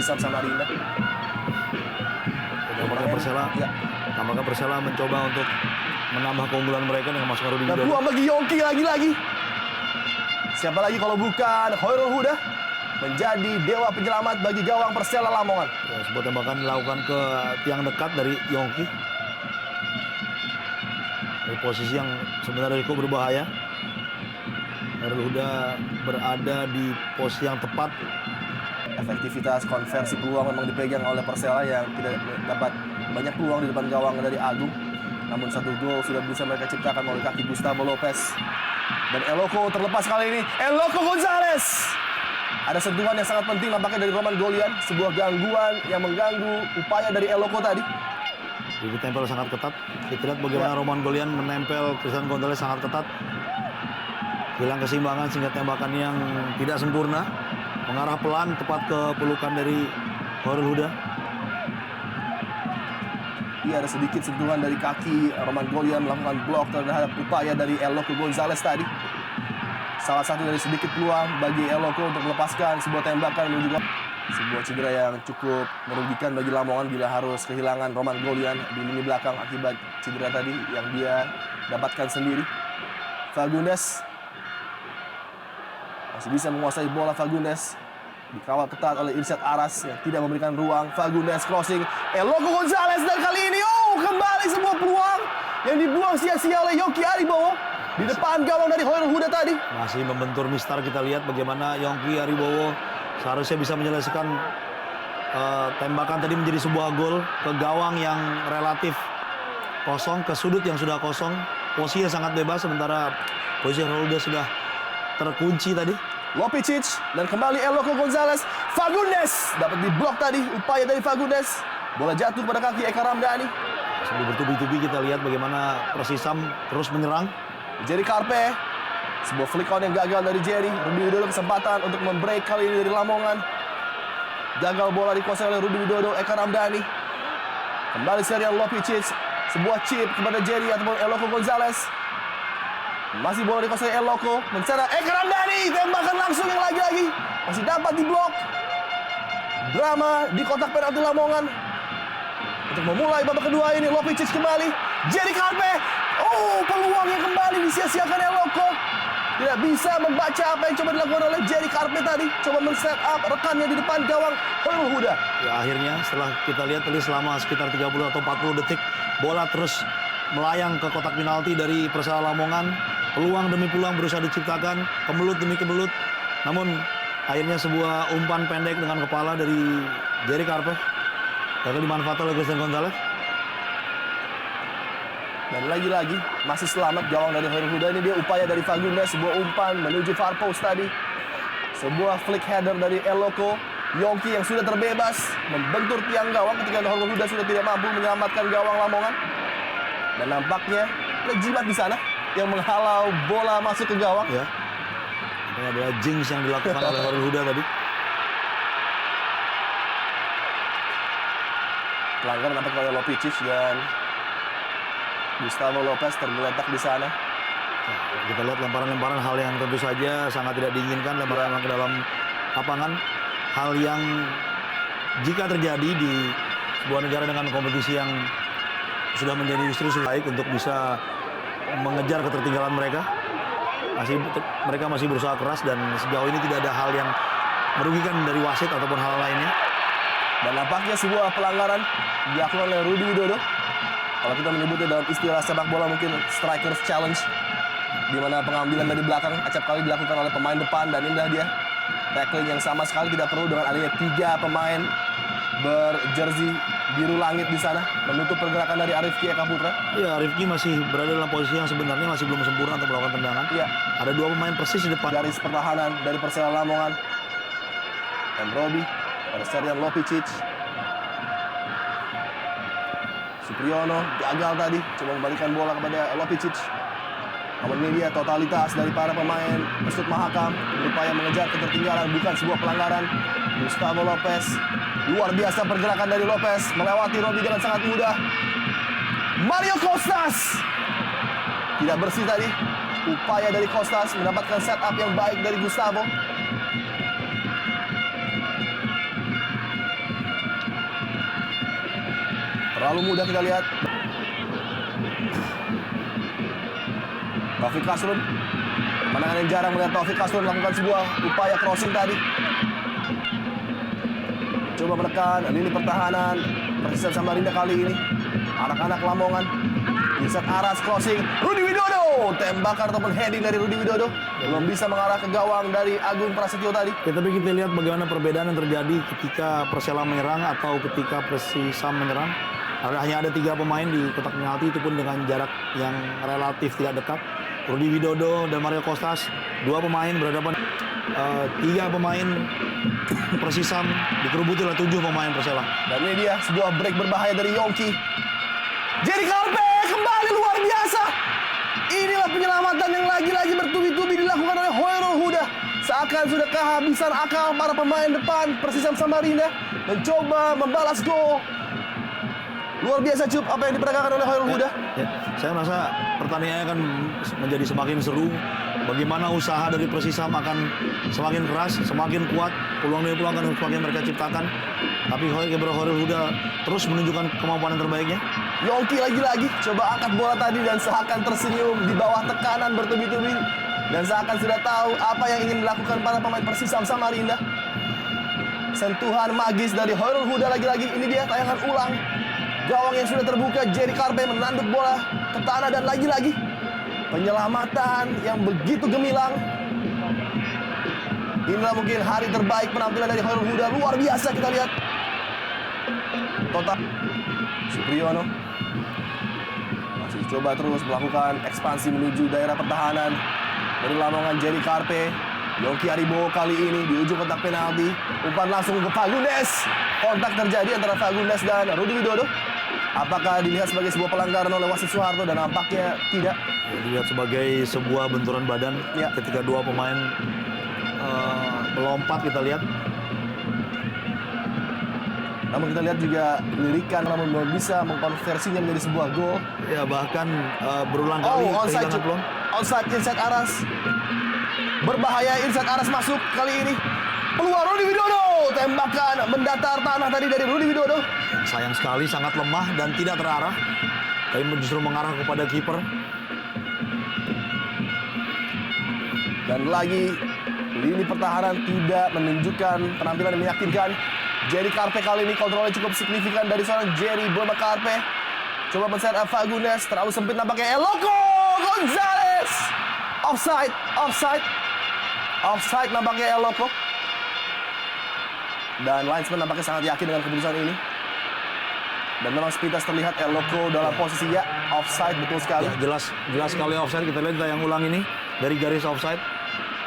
Persam Samarinda. Tampaknya Persela mencoba untuk menambah keunggulan mereka dengan masukkan Rudi Dan Widodo. peluang bagi Yongki lagi-lagi. Siapa lagi kalau bukan Khairul Huda menjadi dewa penyelamat bagi gawang Persela Lamongan. Ya, sebuah tembakan dilakukan ke tiang dekat dari Yongki. Dari posisi yang sebenarnya cukup berbahaya. Khairul Huda berada di posisi yang tepat. Efektivitas konversi peluang memang dipegang oleh Persela yang tidak dapat banyak peluang di depan gawang dari Agung. Namun satu gol sudah bisa mereka ciptakan melalui kaki Gustavo Lopez. Dan Eloko terlepas kali ini. Eloko Gonzalez. Ada sentuhan yang sangat penting nampaknya dari Roman Golian. Sebuah gangguan yang mengganggu upaya dari Eloko tadi. Jadi tempel sangat ketat. Kita lihat bagaimana Roman Golian menempel Christian Gonzalez sangat ketat. Hilang keseimbangan sehingga tembakan yang tidak sempurna. Mengarah pelan tepat ke pelukan dari Khairul Huda. Iya, ada sedikit sentuhan dari kaki Roman Golian melakukan blok terhadap upaya dari Eloko Gonzalez tadi. Salah satu dari sedikit peluang bagi Eloko untuk melepaskan sebuah tembakan menuju gol. Sebuah cedera yang cukup merugikan bagi Lamongan bila harus kehilangan Roman Golian di lini belakang akibat cedera tadi yang dia dapatkan sendiri. Fagundes masih bisa menguasai bola. Fagundes dikawal ketat oleh Irsyad Aras yang tidak memberikan ruang. Fagundes crossing, Eloko Gonzalez, dan kali ini kembali sebuah peluang yang dibuang sia-sia oleh Yongki Aribowo di depan gawang dari Khairul Huda tadi. Masih membentur mistar. Kita lihat bagaimana Yongki Aribowo seharusnya bisa menyelesaikan tembakan tadi menjadi sebuah gol ke gawang yang relatif kosong, ke sudut yang sudah kosong. Posisinya sangat bebas sementara posisi Khairul Huda sudah terkunci tadi. Lopicic dan kembali Eloko Gonzalez. Fagundes dapat diblok tadi upaya dari Fagundes. Bola jatuh pada kaki Eka Ramdhani. Sambil bertubi-tubi kita lihat bagaimana Persisam terus menyerang. Jerry Karpe. Sebuah flick on yang gagal dari Jerry. Rudi Widodo kesempatan untuk membreak kali ini dari Lamongan. Gagal bola dikuasai oleh Rudi Widodo. Eka Ramdhani. Kembali serial Lopicic. Sebuah chip kepada Jerry ataupun Eloko Gonzalez. Masih bola dikuasai Eloko, mencetak Eka Ramdhani, tembakan langsung yang lagi-lagi masih dapat diblok. Drama di kotak penalti Lamongan. Untuk memulai babak kedua ini, Lopicic kembali, Jerry Karpe. Peluang yang kembali disia-siakan Eloko. Tidak bisa membaca apa yang coba dilakukan oleh Jerry Karpe tadi. Coba men-set up rekannya di depan gawang Khairul Huda. Ya, akhirnya setelah kita lihat tadi selama sekitar 30 atau 40 detik, bola terus melayang ke kotak penalti dari Persela Lamongan. Peluang demi peluang berusaha diciptakan, kemelut demi kemelut. Namun akhirnya sebuah umpan pendek dengan kepala dari Jerry Karpe gagal dimanfaatkan oleh Christian Gonzalez. Dan lagi-lagi masih selamat gawang dari Khairul Huda. Ini dia upaya dari Fagundes, sebuah umpan menuju far post tadi. Sebuah flick header dari Eloko. Yongki yang sudah terbebas membentur tiang gawang ketika Khairul Huda sudah tidak mampu menyelamatkan gawang Lamongan. Dan nampaknya ada jimat di sana yang menghalau bola masuk ke gawang. Ya. Ini adalah jinx yang dilakukan oleh Khairul Huda tadi. Pelanggaran nampaknya oleh Lopicic dan Gustavo Lopez tergeletak di sana. Nah, kita lihat lemparan-lemparan, hal yang tentu saja sangat tidak diinginkan, lemparan ke dalam lapangan. Hal yang jika terjadi di sebuah negara dengan kompetisi yang sudah menjadi serius baik untuk bisa mengejar ketertinggalan mereka. Mereka masih berusaha keras dan sejauh ini tidak ada hal yang merugikan dari wasit ataupun hal lainnya. Dan nampaknya sebuah pelanggaran dilakukan oleh Rudi Widodo. Kalau kita menyebutnya dalam istilah sepak bola mungkin strikers challenge, di mana pengambilan dari belakang acap kali dilakukan oleh pemain depan, dan indah dia tackling yang sama sekali tidak perlu dengan adanya 3 pemain berjersey biru langit di sana menutup pergerakan dari Arifki Eka Putra. Ya, Arifki masih berada dalam posisi yang sebenarnya masih belum sempurna untuk melakukan tendangan. Iya. Ada 2 pemain persis di depan. Garis pertahanan dari Persela Lamongan. Robi pada Serjan Lopicic. Supriyono gagal tadi, coba membalikan bola kepada Lopicic. Namun ini dia totalitas dari para pemain Pesut Mahakam berupaya mengejar ketertinggalan, bukan sebuah pelanggaran. Gustavo Lopez, luar biasa pergerakan dari Lopez, melewati Robi dengan sangat mudah. Mario Kostas tidak bersih tadi. Upaya dari Kostas mendapatkan setup yang baik dari Gustavo. Terlalu mudah kita lihat. Taufik Kasrun. Pandangan yang jarang melihat Taufik Kasrun melakukan sebuah upaya crossing tadi. Coba menekan lini pertahanan Persisam Samarinda kali ini. Anak-anak Lamongan. Irsad Aras crossing. Rudi Widodo. Tembakan ataupun heading dari Rudi Widodo. Belum bisa mengarah ke gawang dari Agung Prasetyo tadi. Ya, tapi kita lihat bagaimana perbedaan yang terjadi ketika Persela menyerang atau ketika Persisam menyerang. Hanya ada 3 pemain di kotak penalti, itu pun dengan jarak yang relatif tidak dekat. Rudi Widodo dan Mario Kostas, 2 pemain berhadapan 3 pemain Persisam dikerubuti oleh 7 pemain Persela. Dan ini dia sebuah break berbahaya dari Yongki. Jerry Karpe kembali luar biasa. Inilah penyelamatan yang lagi-lagi bertubi-tubi dilakukan oleh Hoyrul Huda. Seakan sudah kehabisan akal para pemain depan Persisam Samarinda mencoba membalas gol. Luar biasa Cup apa yang diperagakan oleh Hoyrul Huda. Ya, saya merasa pertandingannya akan menjadi semakin seru. Bagaimana usaha dari Persisam akan semakin keras, semakin kuat. Peluang demi peluang akan semakin mereka ciptakan. Tapi Hoyrul Huda terus menunjukkan kemampuan yang terbaiknya. Yongki lagi-lagi coba angkat bola tadi dan seakan tersenyum di bawah tekanan bertubi-tubi. Dan seakan sudah tahu apa yang ingin dilakukan para pemain Persisam Samarinda. Sentuhan magis dari Hoyrul Huda lagi-lagi. Ini dia tayangan ulang. Gawang yang sudah terbuka, Jerry Karpe menanduk bola ke tanah dan lagi-lagi penyelamatan yang begitu gemilang. Inilah mungkin hari terbaik penampilan dari Hoyrul Huda. Luar biasa kita lihat. Total Supriyono masih coba terus melakukan ekspansi menuju daerah pertahanan dari Lamongan. Jerry Karpe, Yongki Aribo kali ini di ujung kotak penalti. Umpan langsung ke Fagundes. Kontak terjadi antara Fagundes dan Rudi Widodo. Apakah dilihat sebagai sebuah pelanggaran oleh wasit Soeharto? Dan nampaknya tidak. Dilihat sebagai sebuah benturan badan Ya. ketika 2 pemain melompat, kita lihat. Namun kita lihat juga lirikan namun belum bisa mengkonversinya menjadi sebuah gol. Ya, bahkan berulang kali Onside kehilangan peluang. Onside Irsad Aras. Berbahaya Irsad Aras masuk kali ini. Peluang Rudi Widodo. Tembakan mendatar tanah tadi dari Rudi Widodo. Sayang sekali, sangat lemah dan tidak terarah. Tapi justru mengarah kepada kiper. Dan lagi lini pertahanan tidak menunjukkan penampilan yang meyakinkan. Jerry Karpe kali ini kontrolnya cukup signifikan dari seorang Jerry Boma Karpe. Coba men-set up Fagundes, terlalu sempit nampaknya. Eloko Gonzalez. Offside, offside. Offside nampaknya Eloko. Dan linesman nampaknya sangat yakin dengan keputusan ini. Dan memang sepintas terlihat Eloko dalam posisi ya offside, betul sekali. Ya, jelas sekali offside. Kita lihat yang ulang ini dari garis offside.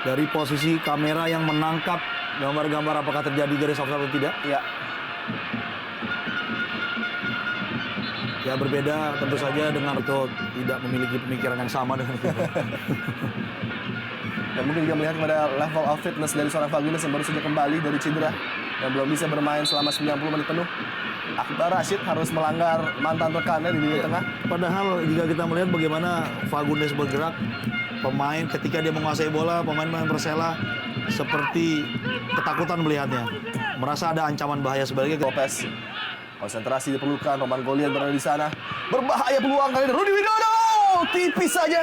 Dari posisi kamera yang menangkap gambar-gambar apakah terjadi garis offside atau tidak. Ya. Ya, berbeda tentu saja dengan itu tidak memiliki pemikiran yang sama dengan kita. Dan mungkin juga melihat pada level of fitness dari seorang Fagundes yang baru saja kembali dari cedera dan belum bisa bermain selama 90 menit penuh. Akbar Rashid harus melanggar mantan rekannya di lini tengah. Padahal jika kita melihat bagaimana Fagundes bergerak, pemain ketika dia menguasai bola, pemain-pemain Persela seperti ketakutan melihatnya. Merasa ada ancaman bahaya sebaliknya. Lopez. Konsentrasi diperlukan. Roman Golian berada di sana. Berbahaya peluang kali ini. Rudi Widodo. Tipis saja.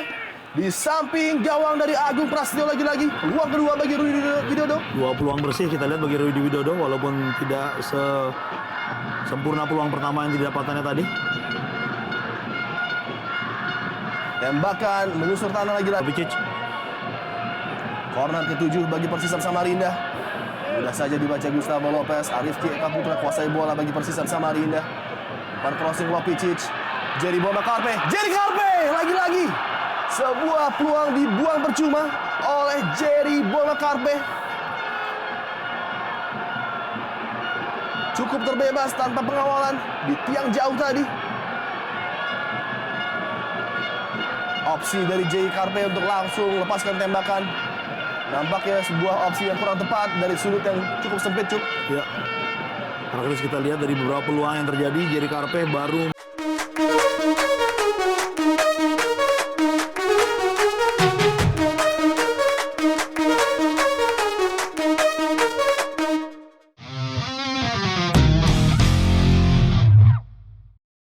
Di samping gawang dari Agung Prasetyo lagi-lagi. Peluang kedua bagi Rudi Widodo. 2 peluang bersih kita lihat bagi Rudi Widodo, walaupun tidak sempurna peluang pertama yang didapatkannya tadi. Tembakan menyusur tanah lagi-lagi. Kovacic. Corner ke-7 bagi Persisam Samarinda. Mudah saja dibaca Gustavo Lopez. Arifki Eka Putra kuasai bola bagi Persisam Samarinda. Umpan crossing Lopicic. Jerry Boma Karpe. Jerry Karpe lagi-lagi. Sebuah peluang dibuang percuma oleh Jerry Boma Karpe. Cukup terbebas tanpa pengawalan di tiang jauh tadi. Opsi dari Jerry Karpe untuk langsung lepaskan tembakan. Nampaknya sebuah opsi yang kurang tepat dari sudut yang cukup sempit, Cuk. Ya. Karena kita lihat dari beberapa peluang yang terjadi, Jerry Karpe baru